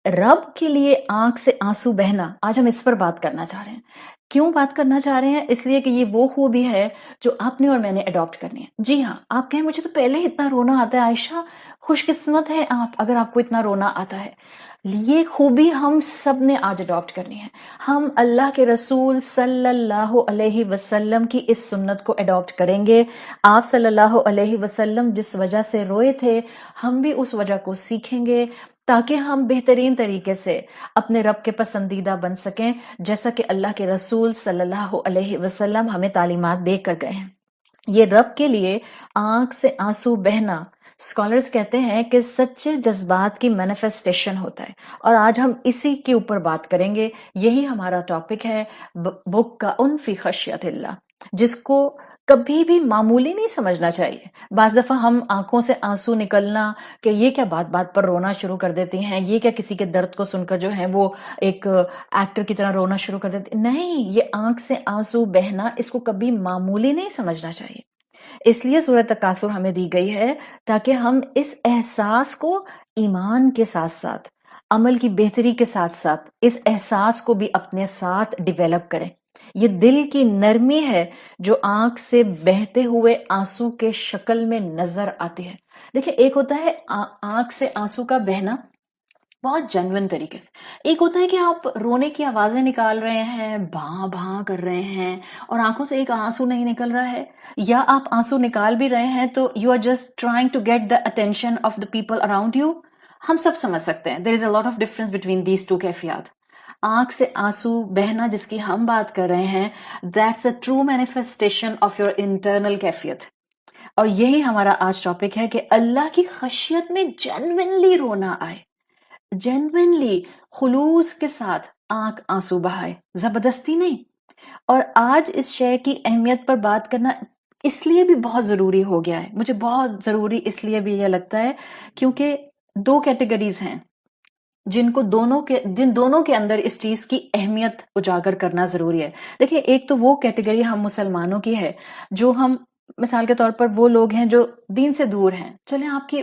رب کے لیے آنکھ سے آنسو بہنا، آج ہم اس پر بات کرنا چاہ رہے ہیں۔ کیوں بات کرنا چاہ رہے ہیں؟ اس لیے کہ یہ وہ خوبی ہے جو آپ نے اور میں نے اڈاپٹ کرنی ہے۔ جی ہاں، آپ کہیں مجھے تو پہلے اتنا رونا آتا ہے، عائشہ خوش قسمت ہے آپ اگر آپ کو اتنا رونا آتا ہے۔ یہ خوبی ہم سب نے آج اڈاپٹ کرنی ہے۔ ہم اللہ کے رسول صلی اللہ علیہ وسلم کی اس سنت کو اڈاپٹ کریں گے۔ آپ صلی اللہ علیہ وسلم جس وجہ سے روئے تھے، ہم بھی اس وجہ کو سیکھیں گے تاکہ ہم بہترین طریقے سے اپنے رب کے پسندیدہ بن سکیں، جیسا کہ اللہ کے رسول صلی اللہ علیہ وسلم ہمیں تعلیمات دے کر گئے ہیں۔ یہ رب کے لیے آنکھ سے آنسو بہنا، اسکالرز کہتے ہیں کہ سچے جذبات کی مینیفیسٹیشن ہوتا ہے، اور آج ہم اسی کے اوپر بات کریں گے۔ یہی ہمارا ٹاپک ہے، بک کا ان فی خشیت اللہ، جس کو کبھی بھی معمولی نہیں سمجھنا چاہیے۔ بعض دفعہ ہم آنکھوں سے آنسو نکلنا کہ یہ کیا بات بات پر رونا شروع کر دیتی ہیں، یہ کیا کسی کے درد کو سن کر جو ہے وہ ایک ایکٹر کی طرح رونا شروع کر دیتی ہیں۔ نہیں، یہ آنکھ سے آنسو بہنا، اس کو کبھی معمولی نہیں سمجھنا چاہیے۔ اس لیے سورۃ تکاثر ہمیں دی گئی ہے تاکہ ہم اس احساس کو ایمان کے ساتھ ساتھ، عمل کی بہتری کے ساتھ ساتھ، اس احساس کو بھی اپنے ساتھ ڈیولپ کریں۔ یہ دل کی نرمی ہے جو آنکھ سے بہتے ہوئے آنسو کے شکل میں نظر آتی ہے۔ دیکھیں، ایک ہوتا ہے آنکھ سے آنسو کا بہنا بہت جینوئن طریقے سے، ایک ہوتا ہے کہ آپ رونے کی آوازیں نکال رہے ہیں، بھاں بھاں کر رہے ہیں اور آنکھوں سے ایک آنسو نہیں نکل رہا ہے، یا آپ آنسو نکال بھی رہے ہیں تو you are just trying to get the attention of the people around you. ہم سب سمجھ سکتے ہیں، there is a lot of difference between these two کیفیات۔ آنکھ سے آنسو بہنا جس کی ہم بات کر رہے ہیں، that's a true manifestation of your internal کیفیت۔ اور یہی ہمارا آج ٹاپک ہے کہ اللہ کی خشیت میں جینوئنلی رونا آئے، جینوئنلی خلوص کے ساتھ آنکھ آنسو بہائے، زبردستی نہیں۔ اور آج اس شے کی اہمیت پر بات کرنا اس لیے بھی بہت ضروری ہو گیا ہے، مجھے بہت ضروری اس لیے بھی یہ لگتا ہے کیونکہ دو کیٹیگریز ہیں جن دونوں کے اندر اس چیز کی اہمیت اجاگر کرنا ضروری ہے۔ دیکھیں، ایک تو وہ کیٹیگری ہم مسلمانوں کی ہے جو ہم مثال کے طور پر وہ لوگ ہیں جو دین سے دور ہیں۔ چلیں، آپ کی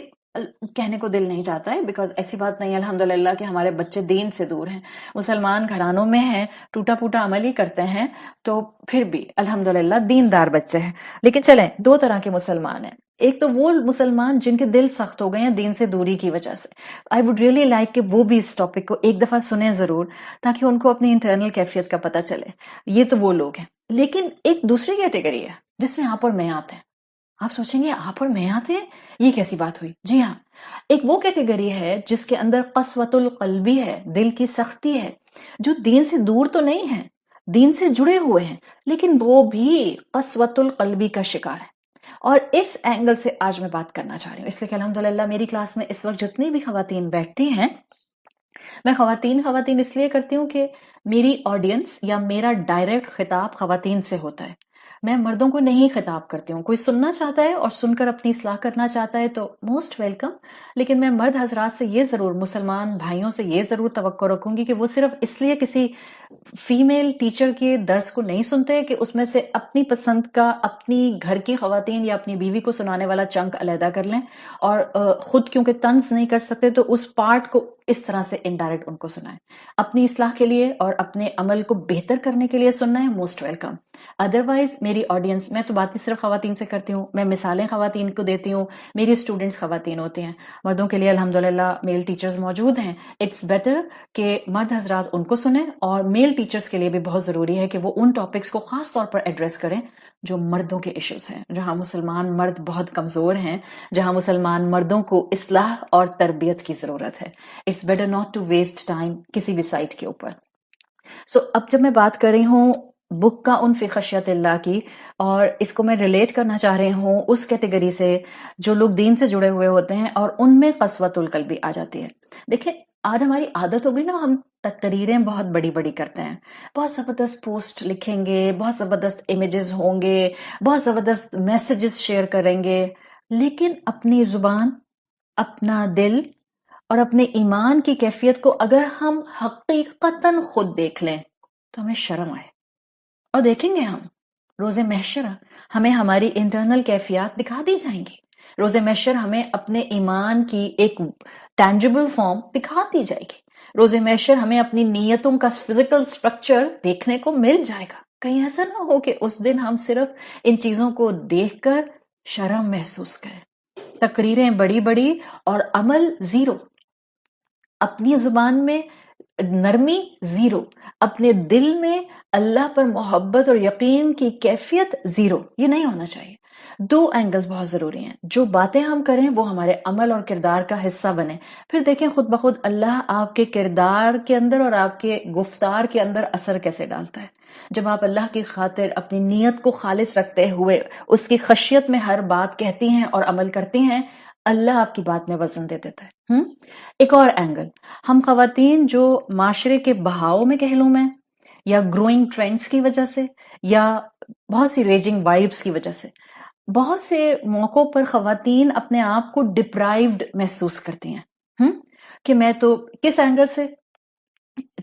کہنے کو دل نہیں چاہتا ہے بیکاز ایسی بات نہیں ہے الحمدللہ کہ ہمارے بچے دین سے دور ہیں، مسلمان گھرانوں میں ہیں، ٹوٹا پوٹا عمل ہی کرتے ہیں، تو پھر بھی الحمدللہ دیندار بچے ہیں۔ لیکن چلیں، دو طرح کے مسلمان ہیں۔ ایک تو وہ مسلمان جن کے دل سخت ہو گئے ہیں دین سے دوری کی وجہ سے۔ آئی وڈ ریئلی لائک کہ وہ بھی اس ٹاپک کو ایک دفعہ سنیں ضرور، تاکہ ان کو اپنی انٹرنل کیفیت کا پتہ چلے۔ یہ تو وہ لوگ ہیں۔ لیکن ایک دوسری کیٹیگری ہے جس میں آپ اور میں آتے ہیں۔ آپ سوچیں گے آپ اور میں آتے ہیں، یہ کیسی بات ہوئی؟ جی ہاں، ایک وہ کیٹیگری ہے جس کے اندر قسوۃ القلبی ہے، دل کی سختی ہے، جو دین سے دور تو نہیں ہے، دین سے جڑے ہوئے ہیں، لیکن وہ بھی قسوۃ القلبی کا شکار ہے۔ اور اس اینگل سے آج میں بات کرنا چاہ رہی ہوں، اس لیے کہ الحمدللہ میری کلاس میں اس وقت جتنی بھی خواتین بیٹھتی ہیں، میں خواتین اس لیے کرتی ہوں کہ میری آڈینس یا میرا ڈائریکٹ خطاب خواتین سے ہوتا ہے۔ میں مردوں کو نہیں خطاب کرتی ہوں۔ کوئی سننا چاہتا ہے اور سن کر اپنی اصلاح کرنا چاہتا ہے تو موسٹ ویلکم، لیکن میں مرد حضرات سے یہ ضرور، مسلمان بھائیوں سے یہ ضرور توقع رکھوں گی کہ وہ صرف اس لیے کسی فیمیل ٹیچر کے درس کو نہیں سنتے کہ اس میں سے اپنی پسند کا اپنی گھر کی خواتین یا اپنی بیوی کو سنانے والا چنک علیحدہ کر لیں، اور خود کیونکہ طنز نہیں کر سکتے تو اس پارٹ کو اس طرح سے انڈائریکٹ ان کو سنائیں۔ اپنی اصلاح کے لیے اور اپنے عمل کو بہتر کرنے کے لیے سننا ہے، موسٹ ویلکم۔ ادروائز میری آڈینس، میں تو باتیں صرف خواتین سے کرتی ہوں، میں مثالیں خواتین کو دیتی ہوں، میری اسٹوڈنٹس خواتین ہوتی ہیں۔ مردوں کے لیے الحمدللہ میل ٹیچرز موجود ہیں، اٹس بیٹر کہ مرد حضرات ان کو سنیں، اور میل ٹیچرز کے لیے بھی بہت ضروری ہے کہ وہ ان ٹاپکس کو خاص طور پر ایڈریس کریں جو مردوں کے ایشوز ہیں، جہاں مسلمان مرد بہت کمزور ہیں، جہاں مسلمان مردوں کو اصلاح اور تربیت کی ضرورت ہے۔ It's better not to waste time کسی بھی سائٹ کے اوپر۔ اب جب میں بات کر رہی ہوں بک کا ان فی خشیت اللہ کی، اور اس کو میں ریلیٹ کرنا چاہ رہی ہوں اس کیٹیگری سے جو لوگ دین سے جڑے ہوئے ہوتے ہیں اور ان میں قسوۃ القلبی آ جاتی ہے۔ دیکھیں، آج ہماری عادت ہو گئی نا، ہم تقریریں بہت بڑی بڑی کرتے ہیں، بہت زبردست پوسٹ لکھیں گے، بہت زبردست امیجز ہوں گے، بہت زبردست میسیجز شیئر کریں گے، لیکن اپنی زبان، اپنا دل اور اپنے ایمان کی کیفیت کو اگر ہم حقیقتاً خود دیکھ لیں تو ہمیں شرم آئے۔ اور دیکھیں گے ہم روز محشر ہمیں ہماری انٹرنل کیفیات دکھا دی جائیں گی، روز محشر ہمیں اپنے ایمان کی ایک ٹینجبل فارم دکھا دی جائے گی۔ روز محشر ہمیں اپنی نیتوں کا فزیکل سٹرکچر دیکھنے کو مل جائے گا. کہیں ایسا نہ ہو کہ اس دن ہم صرف ان چیزوں کو دیکھ کر شرم محسوس کریں. تقریریں بڑی بڑی اور عمل زیرو، اپنی زبان میں نرمی زیرو، اپنے دل میں اللہ پر محبت اور یقین کی کیفیت زیرو. یہ نہیں ہونا چاہیے. دو اینگلز بہت ضروری ہیں. جو باتیں ہم کریں وہ ہمارے عمل اور کردار کا حصہ بنے. پھر دیکھیں خود بخود اللہ آپ کے کردار کے اندر اور آپ کے گفتار کے اندر اثر کیسے ڈالتا ہے. جب آپ اللہ کی خاطر اپنی نیت کو خالص رکھتے ہوئے اس کی خشیت میں ہر بات کہتی ہیں اور عمل کرتی ہیں، اللہ آپ کی بات میں وزن دے دیتا ہے. ایک اور اینگل، ہم خواتین جو معاشرے کے بہاؤ میں کہہ لوں میں، یا گروئنگ ٹرینڈز کی وجہ سے، یا بہت سی ریجنگ وائبس کی وجہ سے، بہت سے موقعوں پر خواتین اپنے آپ کو ڈپرائیوڈ محسوس کرتی ہیں. کہ میں تو کس اینگل سے،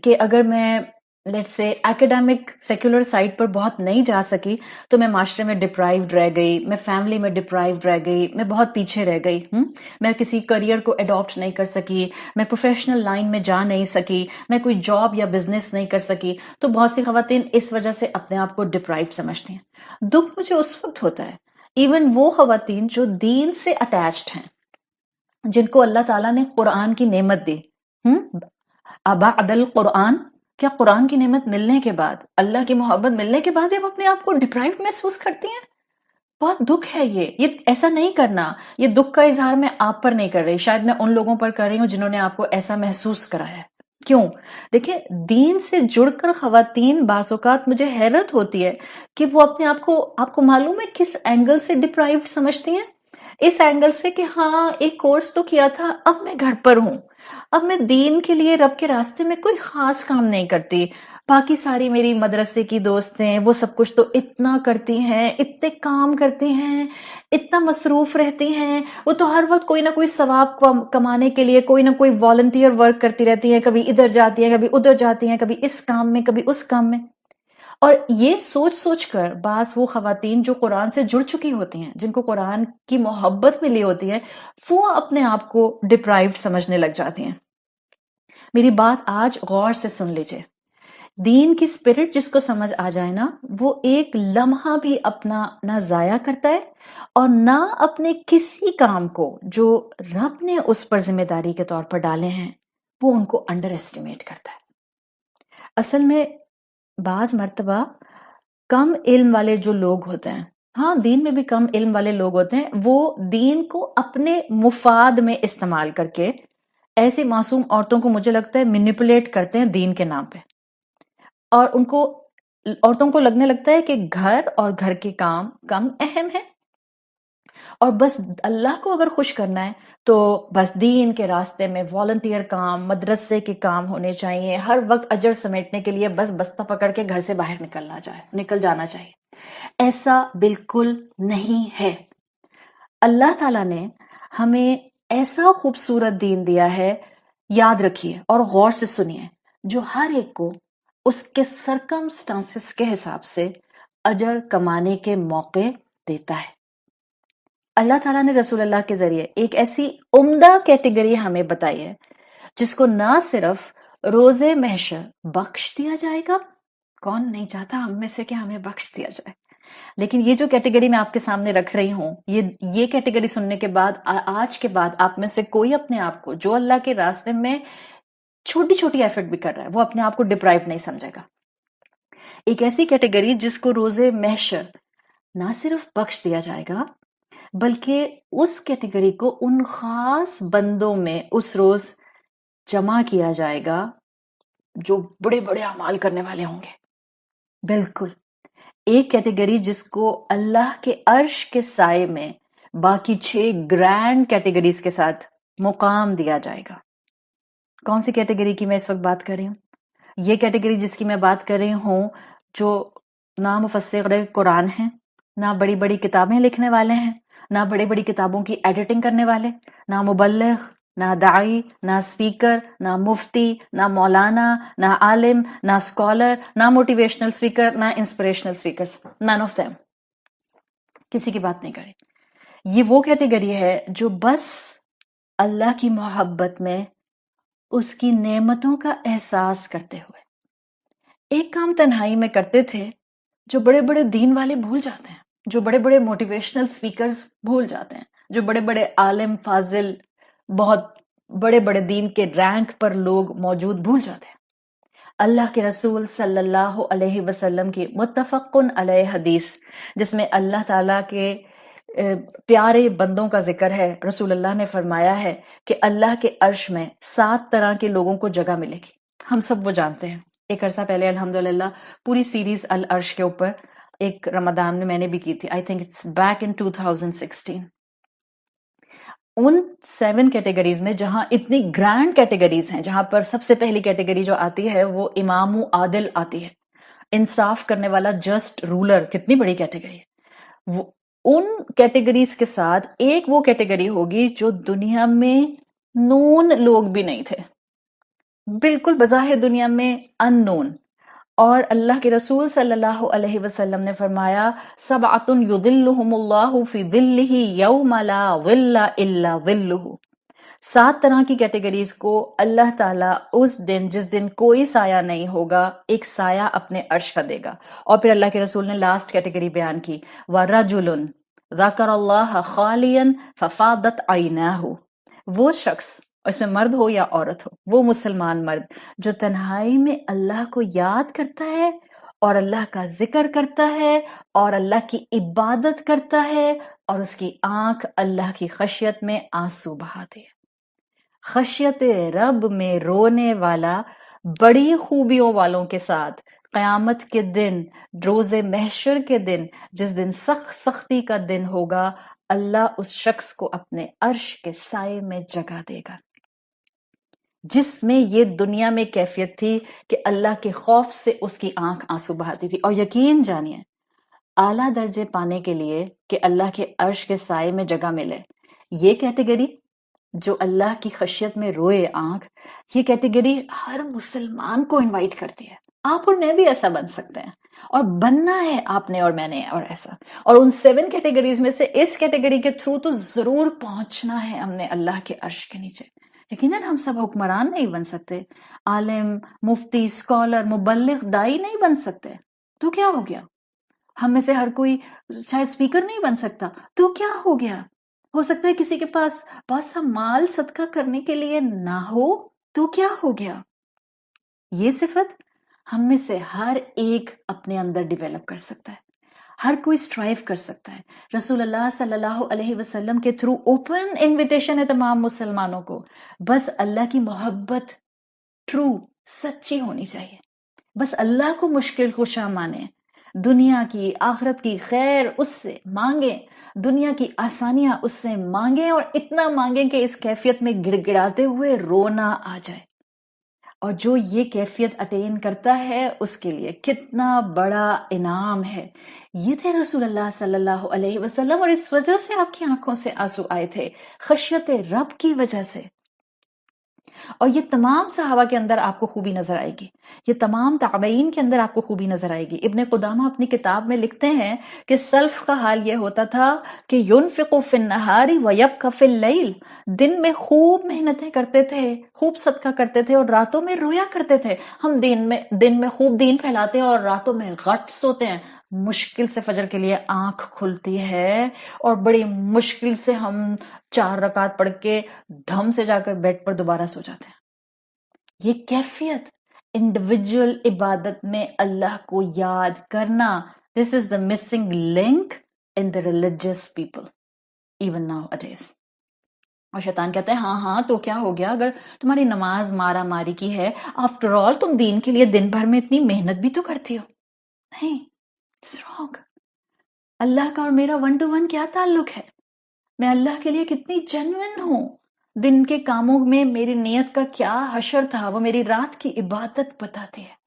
کہ اگر میں لیٹ سے ایکڈیمک سیکولر سائٹ پر بہت نہیں جا سکی تو میں معاشرے میں ڈپرائیوڈ رہ گئی، میں فیملی میں ڈپرائیوڈ رہ گئی، میں بہت پیچھے رہ گئی. میں کسی کریئر کو اڈاپٹ نہیں کر سکی، میں پروفیشنل لائن میں جا نہیں سکی، میں کوئی جاب یا بزنس نہیں کر سکی. تو بہت سی خواتین اس وجہ سے اپنے آپ کو ڈپرائیوڈ سمجھتی ہیں. دکھ مجھے اس وقت ہوتا ہے ایون وہ خواتین جو دین سے اٹیچڈ ہیں، جن کو اللہ تعالیٰ نے قرآن کی نعمت دی. بعد القرآن، کیا قرآن کی نعمت ملنے کے بعد، اللہ کی محبت ملنے کے بعد وہ اپنے آپ کو ڈپرائیوڈ محسوس کرتی ہیں. بہت دکھ ہے یہ ایسا نہیں کرنا. یہ دکھ کا اظہار میں آپ پر نہیں کر رہی، شاید میں ان لوگوں پر کر رہی ہوں جنہوں نے آپ کو ایسا محسوس کرایا ہے. کیوں؟ دیکھیں دین سے جڑ کر خواتین بعض اوقات مجھے حیرت ہوتی ہے کہ وہ اپنے آپ کو معلوم ہے کس اینگل سے ڈپرائیوڈ سمجھتی ہیں. اس اینگل سے کہ ہاں ایک کورس تو کیا تھا، اب میں گھر پر ہوں، اب میں دین کے لیے رب کے راستے میں کوئی خاص کام نہیں کرتی. باقی ساری میری مدرسے کی دوست ہیں، وہ سب کچھ تو اتنا کرتی ہیں، اتنے کام کرتی ہیں، اتنا مصروف رہتی ہیں، وہ تو ہر وقت کوئی نہ کوئی ثواب کمانے کے لیے کوئی نہ کوئی والنٹیئر ورک کرتی رہتی ہیں، کبھی ادھر جاتی ہیں، کبھی ادھر جاتی ہیں، کبھی اس کام میں، کبھی اس کام میں. اور یہ سوچ سوچ کر بعض وہ خواتین جو قرآن سے جڑ چکی ہوتی ہیں، جن کو قرآن کی محبت ملی ہوتی ہے، وہ اپنے آپ کو ڈپرائیوڈ سمجھنے لگ جاتی ہیں. میری بات آج غور سے سن لیجئے. دین کی اسپرٹ جس کو سمجھ آ جائے نا، وہ ایک لمحہ بھی اپنا نہ ضائع کرتا ہے اور نہ اپنے کسی کام کو جو رب نے اس پر ذمہ داری کے طور پر ڈالے ہیں وہ ان کو انڈر ایسٹیمیٹ کرتا ہے. اصل میں بعض مرتبہ کم علم والے جو لوگ ہوتے ہیں، ہاں دین میں بھی کم علم والے لوگ ہوتے ہیں، وہ دین کو اپنے مفاد میں استعمال کر کے ایسی معصوم عورتوں کو مجھے لگتا ہے مینیپولیٹ کرتے ہیں دین کے نام پہ. اور عورتوں کو لگنے لگتا ہے کہ گھر اور گھر کے کام کم اہم ہے، اور بس اللہ کو اگر خوش کرنا ہے تو بس دین کے راستے میں والنٹیئر کام، مدرسے کے کام ہونے چاہیے، ہر وقت اجر سمیٹنے کے لیے بس بستہ پکڑ کے گھر سے باہر نکل جانا چاہیے. ایسا بالکل نہیں ہے. اللہ تعالیٰ نے ہمیں ایسا خوبصورت دین دیا ہے، یاد رکھیے اور غور سے سنیے، جو ہر ایک کو اس کے سرکمسٹانسز کے حساب سے اجر کمانے کے موقع دیتا ہے. اللہ تعالیٰ نے رسول اللہ کے ذریعے ایک ایسی عمدہ کیٹیگری ہمیں بتائی ہے جس کو نہ صرف روز محشر بخش دیا جائے گا، کون نہیں چاہتا ہم میں سے کہ ہمیں بخش دیا جائے، لیکن یہ جو کیٹیگری میں آپ کے سامنے رکھ رہی ہوں، یہ کیٹیگری سننے کے بعد آج کے بعد آپ میں سے کوئی اپنے آپ کو جو اللہ کے راستے میں چھوٹی چھوٹی ایفرٹ بھی کر رہا ہے وہ اپنے آپ کو ڈپرائیو نہیں سمجھے گا. ایک ایسی کیٹیگری جس کو روز محشر نہ صرف بخش دیا جائے گا بلکہ اس کیٹیگری کو ان خاص بندوں میں اس روز جمع کیا جائے گا جو بڑے بڑے اعمال کرنے والے ہوں گے. بالکل ایک کیٹیگری جس کو اللہ کے عرش کے سائے میں باقی 6 گرینڈ کیٹیگریز کے ساتھ مقام دیا جائے گا. کون سی کیٹیگری کی میں اس وقت بات کر رہی ہوں؟ یہ کیٹیگری جس کی میں بات کر رہی ہوں جو نہ مفسر قرآن ہیں، نہ بڑی بڑی کتابیں لکھنے والے ہیں، نہ بڑی بڑی کتابوں کی ایڈیٹنگ کرنے والے، نہ مبلغ، نہ داعی، نہ اسپیکر، نہ مفتی، نہ مولانا، نہ عالم، نہ اسکالر، نہ موٹیویشنل اسپیکر، نہ inspirational speakers, none of them. کسی کی بات نہیں کرے. یہ وہ کیٹیگری ہے جو بس اللہ کی محبت میں اس کی نعمتوں کا احساس کرتے ہوئے ایک کام تنہائی میں کرتے تھے جو بڑے بڑے دین والے بھول جاتے ہیں، جو بڑے بڑے موٹیویشنل سپیکرز بھول جاتے ہیں، جو بڑے بڑے عالم فاضل، بہت بڑے بڑے دین کے رینک پر لوگ موجود بھول جاتے ہیں۔ اللہ کے رسول صلی اللہ علیہ وسلم کی متفقن علیہ حدیث جس میں اللہ تعالیٰ کے پیارے بندوں کا ذکر ہے، رسول اللہ نے فرمایا ہے کہ اللہ کے عرش میں 7 طرح کے لوگوں کو جگہ ملے گی۔ ہم سب وہ جانتے ہیں، ایک عرصہ پہلے الحمدللہ پوری سیریز العرش کے اوپر ایک رمضان میں نے بھی کی تھی، I think it's back in 2016۔ In 7 categories میں جہاں اتنی گرینڈ کیٹیگریز ہیں، جہاں پر سب سے پہلی کیٹیگری جو آتی ہے وہ امام و عادل آتی ہے، انصاف کرنے والا، جسٹ رولر، کتنی بڑی کیٹیگری ہے وہ۔ ان کیٹیگریز کے ساتھ ایک وہ کیٹیگری ہوگی جو دنیا میں نون لوگ بھی نہیں تھے، بالکل بظاہر دنیا میں ان نون، اور اللہ کے رسول صلی اللہ علیہ وسلم نے فرمایا سبعۃ یظلہم اللہ فی ظلہ یوم لا ظل الا ظلہ، 7 طرح کی کیٹیگریز کو اللہ تعالیٰ اس دن جس دن کوئی سایہ نہیں ہوگا ایک سایہ اپنے عرش کا دے گا۔ اور پھر اللہ کے رسول نے لاسٹ کیٹیگری بیان کی، وَرَجُلٌ ذَكَرَ اللَّهَ خَالِيًا فَفَاضَتْ عَيْنَاهُ، وہ شخص، اس میں مرد ہو یا عورت ہو، وہ مسلمان مرد جو تنہائی میں اللہ کو یاد کرتا ہے اور اللہ کا ذکر کرتا ہے اور اللہ کی عبادت کرتا ہے اور اس کی آنکھ اللہ کی خشیت میں آنسو بہاتی ہے۔ خشیت رب میں رونے والا بڑی خوبیوں والوں کے ساتھ قیامت کے دن، روز محشر کے دن، جس دن سختی کا دن ہوگا، اللہ اس شخص کو اپنے عرش کے سائے میں جگہ دے گا، جس میں یہ دنیا میں کیفیت تھی کہ اللہ کے خوف سے اس کی آنکھ آنسو بہاتی تھی۔ اور یقین جانیے اعلیٰ درجے پانے کے لیے کہ اللہ کے عرش کے سائے میں جگہ ملے، یہ کیٹیگری جو اللہ کی خشیت میں روئے آنکھ، یہ کیٹیگری ہر مسلمان کو انوائٹ کرتی ہے۔ آپ اور میں بھی ایسا بن سکتے ہیں، اور بننا ہے آپ نے اور میں نے، اور ایسا۔ اور ان 7 کیٹیگریز میں سے اس کیٹیگری کے تھرو تو ضرور پہنچنا ہے ہم نے اللہ کے عرش کے نیچے۔ یقیناً ہم سب حکمران نہیں بن سکتے، عالم، مفتی، اسکالر، مبلغ، دائی نہیں بن سکتے، تو کیا ہو گیا؟ ہم میں سے ہر کوئی شاید اسپیکر نہیں بن سکتا، تو کیا ہو گیا؟ ہو سکتا ہے کسی کے پاس بہت سا مال صدقہ کرنے کے لیے نہ ہو، تو کیا ہو گیا؟ یہ صفت ہم میں سے ہر ایک اپنے اندر ڈیولپ کر سکتا ہے، ہر کوئی اسٹرائیو کر سکتا ہے۔ رسول اللہ صلی اللہ علیہ وسلم کے تھرو اوپن انویٹیشن ہے تمام مسلمانوں کو، بس اللہ کی محبت ٹرو، سچی ہونی چاہیے، بس اللہ کو مشکل کشا مانیں، دنیا کی آخرت کی خیر اس سے مانگیں، دنیا کی آسانیاں اس سے مانگیں، اور اتنا مانگیں کہ اس کیفیت میں گڑ گڑاتے ہوئے رونا آ جائے۔ اور جو یہ کیفیت اٹین کرتا ہے اس کے لیے کتنا بڑا انعام ہے۔ یہ تھے رسول اللہ صلی اللہ علیہ وسلم، اور اس وجہ سے آپ کی آنکھوں سے آنسو آئے تھے، خشیت رب کی وجہ سے۔ اور یہ تمام صحابہ کے اندر آپ کو خوبی نظر آئے گی، یہ تمام تابعین کے اندر آپ کو خوبی نظر آئے گی۔ ابن قدامہ اپنی کتاب میں لکھتے ہیں کہ سلف کا حال یہ ہوتا تھا کہ ينفق في النهار ويبقى في الليل، دن میں خوب محنتیں کرتے تھے، خوب صدقہ کرتے تھے، اور راتوں میں رویا کرتے تھے۔ ہم دن میں خوب دین پھیلاتے ہیں اور راتوں میں غٹ سوتے ہیں، مشکل سے فجر کے لیے آنکھ کھلتی ہے اور بڑی مشکل سے ہم 4 رکعت پڑھ کے دھم سے جا کر بیڈ پر دوبارہ سو جاتے ہیں۔ یہ کیفیت انڈیویجول عبادت میں اللہ کو یاد کرنا، this is the missing link in the religious people even nowadays. اور شیطان کہتا ہے ہاں تو کیا ہو گیا اگر تمہاری نماز مارا ماری کی ہے، آفٹر آل تم دین کے لیے دن بھر میں اتنی محنت بھی تو کرتی ہو۔ نہیں، اٹس رانگ۔ اللہ کا اور میرا 1 to 1 کیا تعلق ہے؟ میں اللہ کے لیے کتنی جینوئن ہوں، دن کے کاموں میں میری نیت کا کیا حشر تھا، وہ میری رات کی عبادت بتاتی ہے۔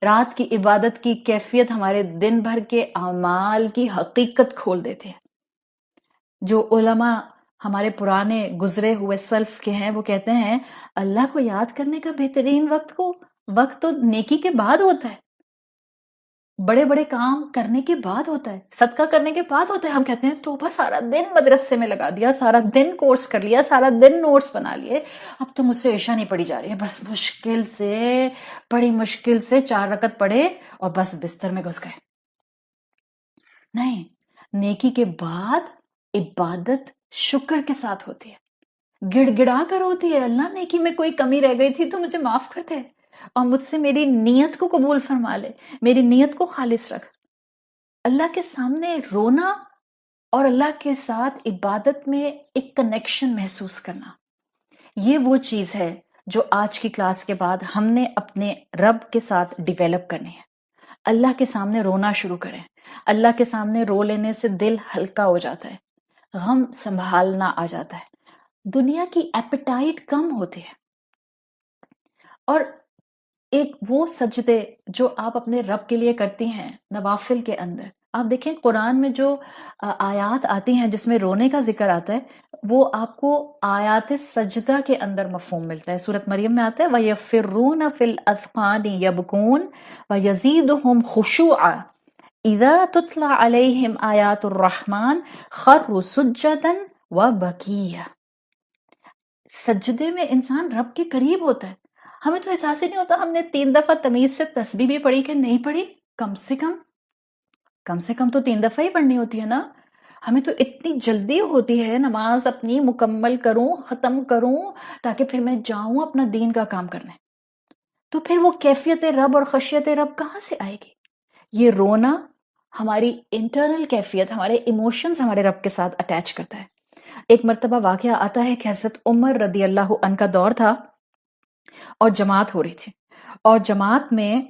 رات کی عبادت کی کیفیت ہمارے دن بھر کے اعمال کی حقیقت کھول دیتے ہیں۔ جو علماء ہمارے پرانے گزرے ہوئے سلف کے ہیں وہ کہتے ہیں اللہ کو یاد کرنے کا بہترین وقت تو نیکی کے بعد ہوتا ہے۔ بڑے بڑے کام کرنے کے بعد ہوتا ہے، صدقہ کرنے کے بعد ہوتا ہے. ہم کہتے ہیں توبہ، سارا دن مدرسے میں لگا دیا، سارا دن کورس کر لیا، سارا دن نوٹس بنا لیے، اب تو مجھ سے عشاء نہیں پڑی جا رہی ہے، بس مشکل سے، بڑی مشکل سے 4 رکعت پڑھے اور بس بستر میں گھس گئے. نہیں، نیکی کے بعد عبادت شکر کے ساتھ ہوتی ہے، گڑ گڑا کر ہوتی ہے. اللہ، نیکی میں کوئی کمی رہ گئی تھی تو مجھے معاف کر دے، اور مجھ سے میری نیت کو قبول فرما لے، میری نیت کو خالص رکھ. اللہ کے سامنے رونا اور اللہ کے ساتھ عبادت میں ایک کنیکشن محسوس کرنا، یہ وہ چیز ہے جو آج کی کلاس کے بعد ہم نے اپنے رب کے ساتھ ڈیویلپ کرنی ہے. اللہ کے سامنے رونا شروع کریں. اللہ کے سامنے رو لینے سے دل ہلکا ہو جاتا ہے، غم سنبھالنا آ جاتا ہے، دنیا کی ایپیٹائٹ کم ہوتی ہے. اور ایک وہ سجدے جو آپ اپنے رب کے لیے کرتی ہیں نوافل کے اندر، آپ دیکھیں قرآن میں جو آیات آتی ہیں جس میں رونے کا ذکر آتا ہے، وہ آپ کو آیات سجدہ کے اندر مفہوم ملتا ہے. سورۃ مریم میں آتا ہے وَيَفِرُّونَ فِي الْأَذْقَانِ يَبْكُونَ وَيَزِيدُهُمْ خُشُوعًا اِذَا تُتْلَى عَلَيْهِمْ آیَاتُ الرَّحْمَنِ خَرُّوا سُجَّدًا وَبَكِيًّا. سجدے میں انسان رب کے قریب ہوتا ہے. ہمیں تو احساس ہی نہیں ہوتا ہم نے 3 دفعہ تمیز سے تسبیح بھی پڑھی کہ نہیں پڑھی. کم سے کم تو 3 دفعہ ہی پڑھنی ہوتی ہے نا. ہمیں تو اتنی جلدی ہوتی ہے نماز اپنی مکمل کروں، ختم کروں، تاکہ پھر میں جاؤں اپنا دین کا کام کرنے. تو پھر وہ کیفیت رب اور خشیت رب کہاں سے آئے گی؟ یہ رونا ہماری انٹرنل کیفیت، ہمارے ایموشنز ہمارے رب کے ساتھ اٹیچ کرتا ہے. ایک مرتبہ واقعہ آتا ہے کہ حضرت عمر رضی اللہ عنہ کا دور تھا اور جماعت ہو رہی تھی، اور جماعت میں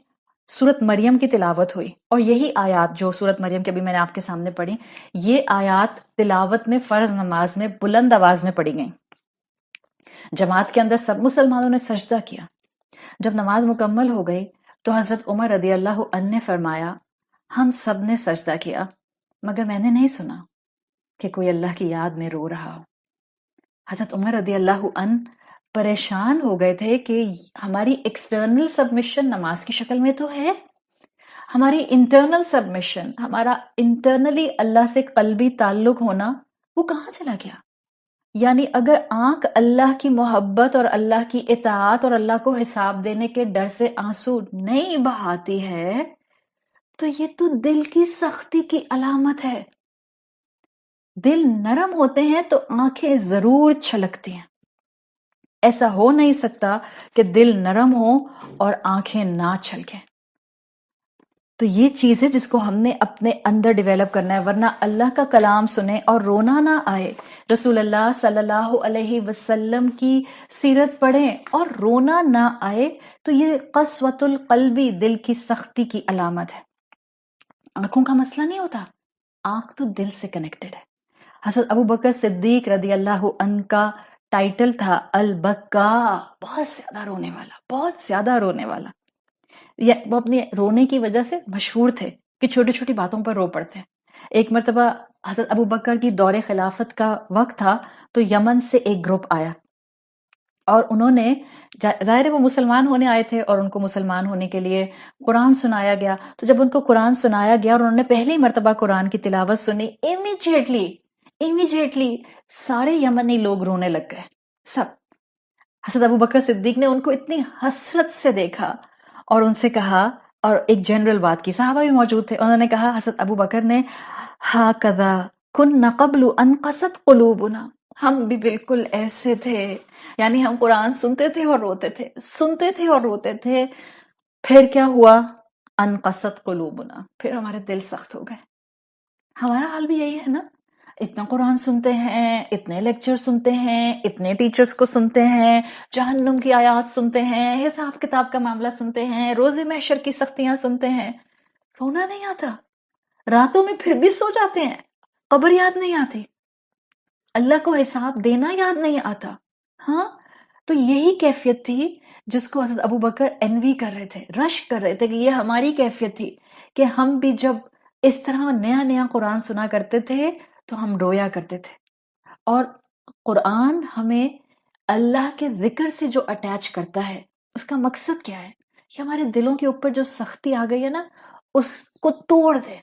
سورت مریم کی تلاوت ہوئی، اور یہی آیات جو سورت مریم کے ابھی میں نے آپ کے سامنے پڑھی، یہ آیات تلاوت میں فرض نماز میں بلند آواز میں پڑھی گئیں. جماعت کے اندر سب مسلمانوں نے سجدہ کیا. جب نماز مکمل ہو گئی تو حضرت عمر رضی اللہ عنہ نے فرمایا ہم سب نے سجدہ کیا مگر میں نے نہیں سنا کہ کوئی اللہ کی یاد میں رو رہا ہو. حضرت عمر رضی اللہ عنہ پریشان ہو گئے تھے کہ ہماری ایکسٹرنل سبمیشن نماز کی شکل میں تو ہے، ہماری انٹرنل سبمیشن، ہمارا انٹرنلی اللہ سے قلبی تعلق ہونا، وہ کہاں چلا گیا؟ یعنی اگر آنکھ اللہ کی محبت اور اللہ کی اطاعت اور اللہ کو حساب دینے کے ڈر سے آنسو نہیں بہاتی ہے تو یہ تو دل کی سختی کی علامت ہے. دل نرم ہوتے ہیں تو آنکھیں ضرور چھلکتی ہیں. ایسا ہو نہیں سکتا کہ دل نرم ہو اور آنکھیں نہ چھلکیں. تو یہ چیز ہے جس کو ہم نے اپنے اندر ڈیویلپ کرنا ہے، ورنہ اللہ کا کلام سنیں اور رونا نہ آئے، رسول اللہ صلی اللہ علیہ وسلم کی سیرت پڑھیں اور رونا نہ آئے تو یہ قسوۃ القلبی، دل کی سختی کی علامت ہے. آنکھوں کا مسئلہ نہیں ہوتا، آنکھ تو دل سے کنیکٹڈ ہے. حضرت ابو بکر صدیق رضی اللہ عنہ کا ٹائٹل تھا البکا، بہت زیادہ رونے والا، بہت زیادہ رونے والا. وہ اپنے رونے کی وجہ سے مشہور تھے کہ چھوٹی چھوٹی باتوں پر رو پڑتے ہیں. ایک مرتبہ حضرت ابو بکر کی دور خلافت کا وقت تھا تو یمن سے ایک گروپ آیا اور انہوں نے، ظاہر ہے وہ مسلمان ہونے آئے تھے اور ان کو مسلمان ہونے کے لیے قرآن سنایا گیا. تو جب ان کو قرآن سنایا گیا اور انہوں نے پہلی مرتبہ قرآن کی تلاوت سنی، امیجیٹلی سارے یمنی لوگ رونے لگ گئے، سب. حضرت ابو بکر صدیق نے ان کو اتنی حسرت سے دیکھا اور ان سے کہا، اور ایک جنرل بات کی، صحابہ بھی موجود تھے، انہوں نے کہا حضرت ابو بکر نے ہَكَذَا كُنَّا قَبْلُ أَنْ قَسَتْ قُلُوبُنَا، ہم بھی بالکل ایسے تھے، یعنی ہم قرآن سنتے تھے اور روتے تھے، سنتے تھے اور روتے تھے. پھر کیا ہوا؟ ان قست قلوبنا، پھر ہمارے دل سخت ہو گئے. ہمارا حال بھی یہی ہے نا، اتنا قرآن سنتے ہیں، اتنے لیکچر سنتے ہیں، اتنے ٹیچرز کو سنتے ہیں، جہنم کی آیات سنتے ہیں، حساب کتاب کا معاملہ سنتے ہیں، روز محشر کی سختیاں سنتے ہیں، رونا نہیں آتا. راتوں میں پھر بھی سو جاتے ہیں، قبر یاد نہیں آتی، اللہ کو حساب دینا یاد نہیں آتا. ہاں، تو یہی کیفیت تھی جس کو حضرت ابو بکر انوی کر رہے تھے، رش کر رہے تھے کہ یہ ہماری کیفیت تھی کہ ہم بھی جب اس طرح نیا نیا قرآن سنا کرتے تھے تو ہم رویا کرتے تھے. اور قرآن ہمیں اللہ کے ذکر سے جو اٹیچ کرتا ہے، اس کا مقصد کیا ہے؟ کہ ہمارے دلوں کے اوپر جو سختی آ گئی ہے نا، اس کو توڑ دے،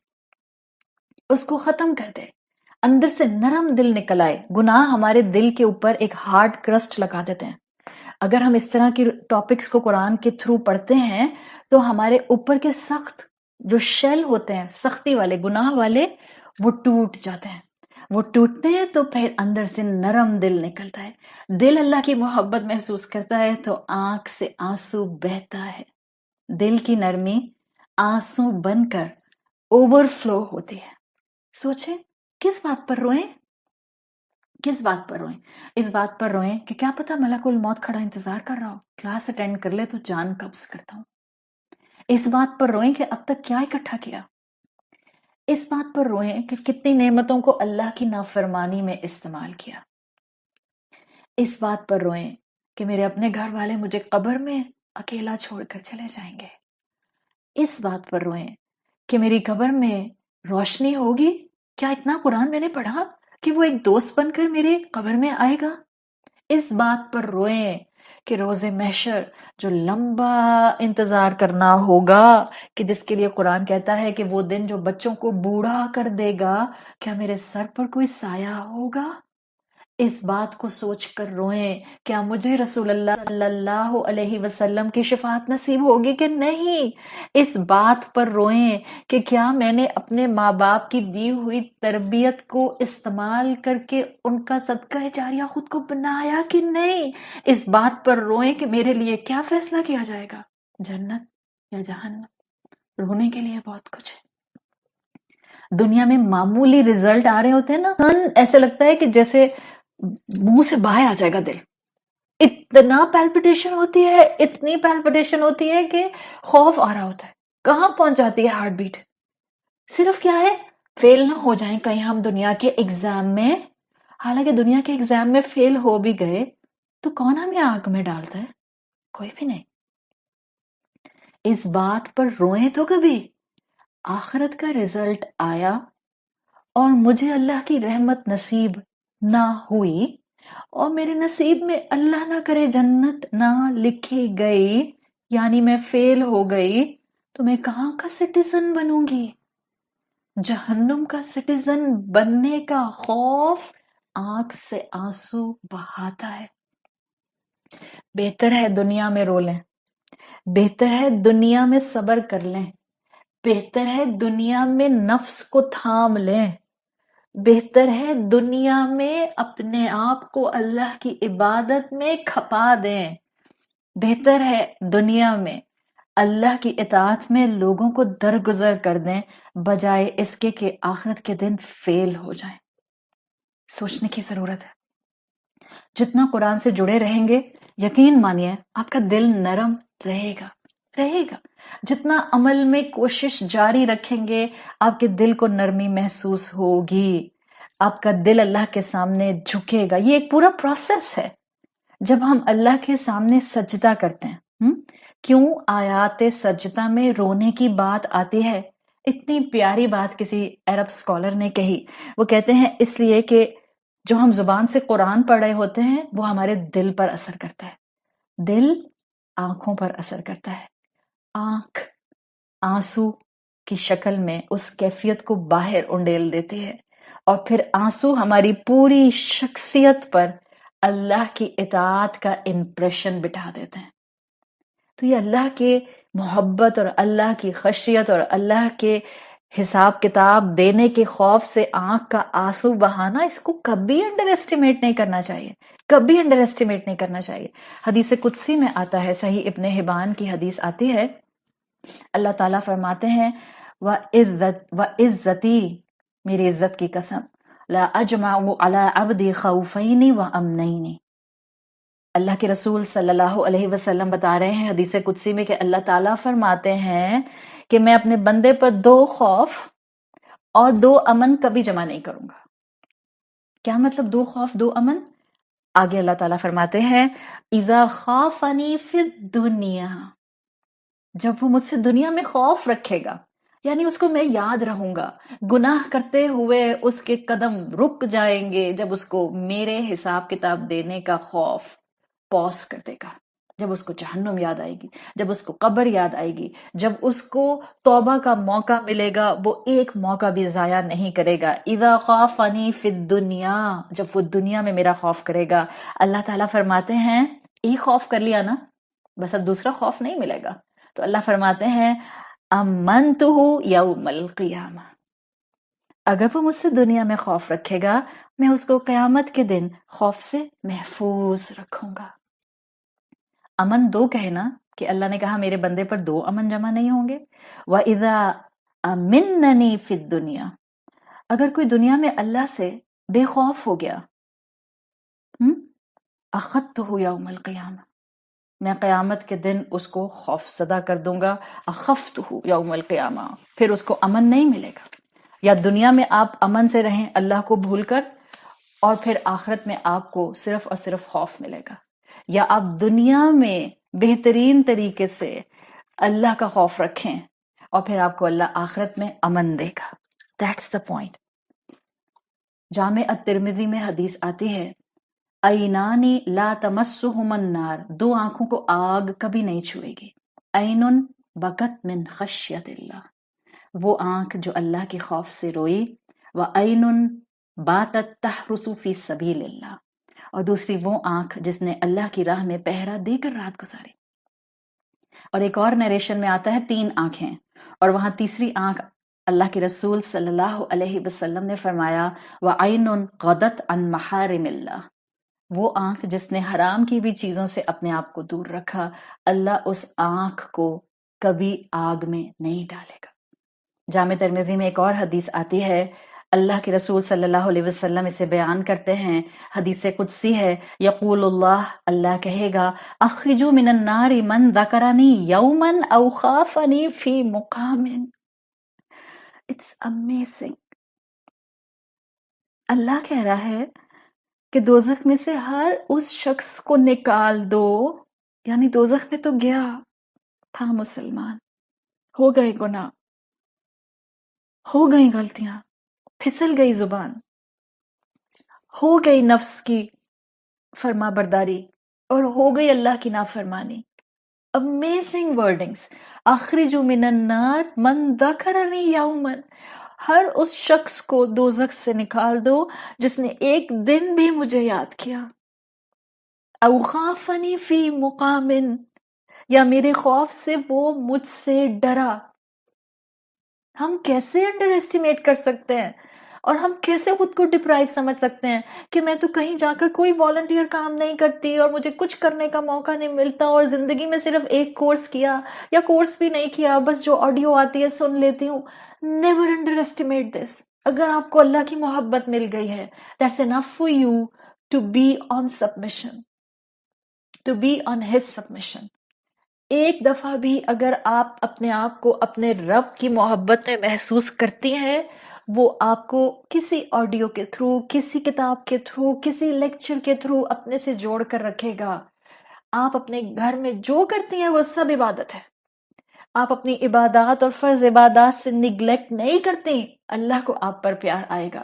اس کو ختم کر دے، اندر سے نرم دل نکل آئے۔ گناہ ہمارے دل کے اوپر ایک ہارڈ کرسٹ لگا دیتے ہیں۔ اگر ہم اس طرح کی ٹاپکس کو قرآن کے تھرو پڑھتے ہیں تو ہمارے اوپر کے سخت جو شیل ہوتے ہیں، سختی والے، گناہ والے، وہ ٹوٹ جاتے ہیں۔ وہ ٹوٹتے ہیں تو پھر اندر سے نرم دل نکلتا ہے، دل اللہ کی محبت محسوس کرتا ہے تو آنکھ سے آنسو بہتا ہے۔ دل کی نرمی آنسو بن کر اوور فلو ہوتی ہے۔ سوچیں کس بات پر روئیں؟ کس بات پر روئیں؟ اس بات پر روئیں کہ کیا پتا ملک الموت کھڑا انتظار کر رہا ہو، کلاس اٹینڈ کر لے تو جان قبض کرتا ہوں۔ اس بات پر روئیں کہ اب تک کیا اکٹھا کیا۔ اس بات پر روئیں کہ کتنی نعمتوں کو اللہ کی نافرمانی میں استعمال کیا۔ اس بات پر روئیں کہ میرے اپنے گھر والے مجھے قبر میں اکیلا چھوڑ کر چلے جائیں گے۔ اس بات پر روئیں کہ میری قبر میں روشنی ہوگی، کیا اتنا قرآن میں نے پڑھا کہ وہ ایک دوست بن کر میرے قبر میں آئے گا۔ اس بات پر روئیں کہ روز محشر جو لمبا انتظار کرنا ہوگا، کہ جس کے لیے قرآن کہتا ہے کہ وہ دن جو بچوں کو بوڑھا کر دے گا، کیا میرے سر پر کوئی سایہ ہوگا۔ اس بات کو سوچ کر روئیں، کیا مجھے رسول اللہ صلی اللہ علیہ وسلم کی شفاعت نصیب ہوگی کہ نہیں۔ اس بات پر روئیں کہ کیا میں نے اپنے ماں باپ کی دی ہوئی تربیت کو استعمال کر کے ان کا صدقہ جاریہ خود کو بنایا کہ نہیں۔ اس بات پر روئیں کہ میرے لیے کیا فیصلہ کیا جائے گا، جنت یا جہنم۔ رونے کے لیے بہت کچھ ہے۔ دنیا میں معمولی رزلٹ آ رہے ہوتے ہیں نا، ایسے لگتا ہے کہ جیسے منہ سے باہر آ جائے گا دل، اتنا پیلپٹیشن ہوتی ہے، اتنی پیلپٹیشن ہوتی ہے کہ خوف آ رہا ہوتا ہے۔ کہاں پہنچ جاتی ہے ہارٹ بیٹ؟ صرف کیا ہے، فیل نہ ہو جائیں کہیں ہم دنیا کے ایگزام میں۔ حالانکہ دنیا کے ایگزام میں فیل ہو بھی گئے تو کون ہمیں آگ میں ڈالتا ہے؟ کوئی بھی نہیں۔ اس بات پر روئیں تو کبھی آخرت کا رزلٹ آیا اور مجھے اللہ کی رحمت نصیب نہ ہوئی، اور میرے نصیب میں اللہ نہ کرے جنت نہ لکھی گئی، یعنی میں فیل ہو گئی، تو میں کہاں کا سٹیزن بنوں گی؟ جہنم کا سٹیزن بننے کا خوف آنکھ سے آنسو بہاتا ہے۔ بہتر ہے دنیا میں رو لیں، بہتر ہے دنیا میں صبر کر لیں، بہتر ہے دنیا میں نفس کو تھام لیں، بہتر ہے دنیا میں اپنے آپ کو اللہ کی عبادت میں کھپا دیں، بہتر ہے دنیا میں اللہ کی اطاعت میں لوگوں کو درگزر کر دیں، بجائے اس کے کہ آخرت کے دن فیل ہو جائیں۔ سوچنے کی ضرورت ہے۔ جتنا قرآن سے جڑے رہیں گے، یقین مانیے آپ کا دل نرم رہے گا، رہے گا۔ جتنا عمل میں کوشش جاری رکھیں گے، آپ کے دل کو نرمی محسوس ہوگی، آپ کا دل اللہ کے سامنے جھکے گا۔ یہ ایک پورا پروسیس ہے۔ جب ہم اللہ کے سامنے سجدہ کرتے ہیں، کیوں آیات سجدہ میں رونے کی بات آتی ہے؟ اتنی پیاری بات کسی عرب اسکالر نے کہی، وہ کہتے ہیں اس لیے کہ جو ہم زبان سے قرآن پڑھ رہے ہوتے ہیں وہ ہمارے دل پر اثر کرتا ہے، دل آنکھوں پر اثر کرتا ہے، آنکھ آنسو کی شکل میں اس کیفیت کو باہر انڈیل دیتی ہے، اور پھر آنسو ہماری پوری شخصیت پر اللہ کی اطاعت کا امپریشن بٹھا دیتے ہیں۔ تو یہ اللہ کے محبت اور اللہ کی خشیت اور اللہ کے حساب کتاب دینے کے خوف سے آنکھ کا آنسو بہانا، اس کو کبھی انڈر ایسٹیمیٹ نہیں کرنا چاہیے، کبھی انڈر ایسٹیمیٹ نہیں کرنا چاہیے۔ حدیث قدسی میں آتا ہے، صحیح ابن حبان کی حدیث آتی ہے، اللہ تعالیٰ فرماتے ہیں وَعِزَّتِي، میری عزت کی قسم، لَا أَجْمَعُ عَلَىٰ عَبْدِي خَوْفَيْنِ وَأَمْنَيْنِ۔ اللہ کے رسول صلی اللہ علیہ وسلم بتا رہے ہیں حدیث قدسی میں کہ اللہ تعالیٰ فرماتے ہیں کہ میں اپنے بندے پر 2 خوف اور 2 امن کبھی جمع نہیں کروں گا۔ کیا مطلب 2 خوف 2 امن؟ آگے اللہ تعالیٰ فرماتے ہیں اذا خافنی فی الدنیا، جب وہ مجھ سے دنیا میں خوف رکھے گا، یعنی اس کو میں یاد رہوں گا، گناہ کرتے ہوئے اس کے قدم رک جائیں گے جب اس کو میرے حساب کتاب دینے کا خوف پوز کر دے گا۔ جب اس کو جہنم یاد آئے گی، جب اس کو قبر یاد آئے گی، جب اس کو توبہ کا موقع ملے گا، وہ ایک موقع بھی ضائع نہیں کرے گا. اذا خافنی فی الدنیا، جب وہ دنیا میں میرا خوف کرے گا. اللہ تعالیٰ فرماتے ہیں ایک خوف کر لیا نا، بس اب دوسرا خوف نہیں ملے گا. تو اللہ فرماتے ہیں امنتہ یوم القیامہ، اگر وہ مجھ سے دنیا میں خوف رکھے گا، میں اس کو قیامت کے دن خوف سے محفوظ رکھوں گا. امن دو کہنا کہ اللہ نے کہا میرے بندے پر دو امن جمع نہیں ہوں گے. وَإِذَا أَمِنَّنِي فِي الدُّنْيَا، اگر کوئی دنیا میں اللہ سے بے خوف ہو گیا، أَخَذْتُهُ يَوْمَ الْقِيَامَةِ، میں قیامت کے دن اس کو خوف زدہ کر دوں گا. أَخَفْتُهُ يَوْمَ الْقِيَامَةِ، پھر اس کو امن نہیں ملے گا. یا دنیا میں آپ امن سے رہیں اللہ کو بھول کر، اور پھر آخرت میں آپ کو صرف اور صرف خوف ملے گا. یا آپ دنیا میں بہترین طریقے سے اللہ کا خوف رکھیں اور پھر آپ کو اللہ آخرت میں امن دے گا. That's the point. جامع الترمذی میں حدیث آتی ہے عینانی لا تمسہم النار، دو آنکھوں کو آگ کبھی نہیں چھوئے گی. عین بکت من خشیت اللہ، وہ آنکھ جو اللہ کے خوف سے روئی. وعین باتت تحرس فی سبیل اللہ، اور دوسری وہ آنکھ جس نے اللہ کی راہ میں پہرا دے کر رات گزاری. اور ایک اور نیریشن میں آتا ہے 3 آنکھیں، اور وہاں تیسری آنکھ اللہ کے رسول صلی اللہ علیہ وسلم نے فرمایا وَعَيْنٌ غَدَتْ عَنْ مَحَارِمِ اللَّهِ، وہ آنکھ جس نے حرام کی بھی چیزوں سے اپنے آپ کو دور رکھا، اللہ اس آنکھ کو کبھی آگ میں نہیں ڈالے گا. جامع ترمذی میں ایک اور حدیث آتی ہے، اللہ کے رسول صلی اللہ علیہ وسلم اسے بیان کرتے ہیں، حدیث قدسی ہے. یقول اللہ، اللہ کہے گا اخرجوا من النار من ذکرنی یوما او خافنی فی مقام. It's amazing. اللہ کہہ رہا ہے کہ دوزخ میں سے ہر اس شخص کو نکال دو، یعنی دوزخ میں تو گیا تھا مسلمان، ہو گئے گناہ، ہو گئی غلطیاں، پھسل گئی زبان، ہو گئی نفس کی فرما برداری، اور ہو گئی اللہ کی نافرمانی. Amazing wordings. اخرجوا من النار من ذکرنی یوما، ہر اس شخص کو دوزخ سے نکال دو جس نے ایک دن بھی مجھے یاد کیا. او خافنی فی مقام، یا میرے خوف سے وہ مجھ سے ڈرا. ہم کیسے انڈر ایسٹیمیٹ کر سکتے ہیں، اور ہم کیسے خود کو ڈپرائیو سمجھ سکتے ہیں کہ میں تو کہیں جا کر کوئی والنٹیئر کام نہیں کرتی اور مجھے کچھ کرنے کا موقع نہیں ملتا، اور زندگی میں صرف ایک کورس کیا یا کورس بھی نہیں کیا، بس جو آڈیو آتی ہے سن لیتی ہوں. Never underestimate this. اگر آپ کو اللہ کی محبت مل گئی ہے، that's enough for you to be on submission, to be on his submission. ایک دفعہ بھی اگر آپ اپنے آپ کو اپنے رب کی محبت میں محسوس کرتی ہیں، وہ آپ کو کسی آڈیو کے تھرو، کسی کتاب کے تھرو، کسی لیکچر کے تھرو اپنے سے جوڑ کر رکھے گا. آپ اپنے گھر میں جو کرتی ہیں وہ سب عبادت ہے. آپ اپنی عبادات اور فرض عبادات سے نگلیکٹ نہیں کرتی، اللہ کو آپ پر پیار آئے گا.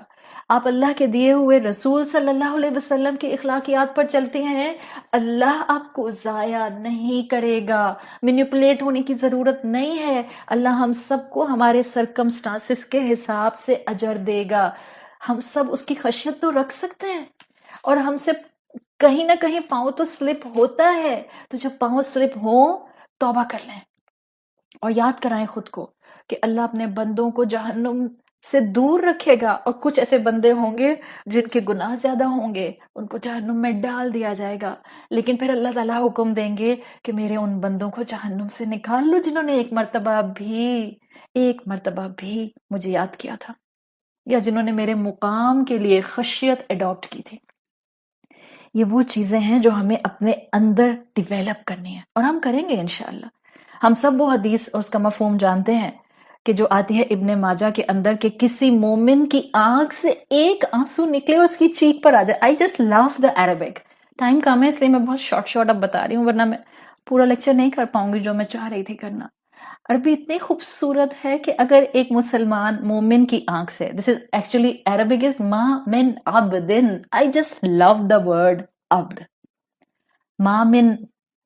آپ اللہ کے دیے ہوئے رسول صلی اللہ علیہ وسلم کی اخلاقیات پر چلتی ہیں، اللہ آپ کو ضائع نہیں کرے گا. مینیپولیٹ ہونے کی ضرورت نہیں ہے. اللہ ہم سب کو ہمارے سرکمسٹانسز کے حساب سے اجر دے گا. ہم سب اس کی خشیت تو رکھ سکتے ہیں، اور ہم سے کہیں نہ کہیں پاؤں تو سلپ ہوتا ہے. تو جب پاؤں سلپ ہوں توبہ کر لیں اور یاد کرائیں خود کو کہ اللہ اپنے بندوں کو جہنم سے دور رکھے گا، اور کچھ ایسے بندے ہوں گے جن کے گناہ زیادہ ہوں گے، ان کو جہنم میں ڈال دیا جائے گا. لیکن پھر اللہ تعالیٰ حکم دیں گے کہ میرے ان بندوں کو جہنم سے نکال لو جنہوں نے ایک مرتبہ بھی مجھے یاد کیا تھا، یا جنہوں نے میرے مقام کے لیے خشیت اڈاپٹ کی تھی. یہ وہ چیزیں ہیں جو ہمیں اپنے اندر ڈیویلپ کرنی ہیں، اور ہم کریں گے انشاءاللہ. ہم سب وہ حدیث اور اس کا مفہوم جانتے ہیں کہ جو آتی ہے ابن ماجہ کے اندر کہ کسی مومن کی آنکھ سے ایک آنسو نکلے اور اس کی چیک پر آ جائے. I just love the Arabic. Time کم ہے اس لیے میں بہت شارٹ اب بتا رہی ہوں، ورنہ میں پورا لیکچر نہیں کر پاؤں گی جو میں چاہ رہی تھی کرنا. عربی اتنی خوبصورت ہے کہ اگر ایک مسلمان مومن کی آنکھ سے، دس از ایکچولی عربک از ما من عبدن. آئی جسٹ لو دا ورڈ عبد. ما من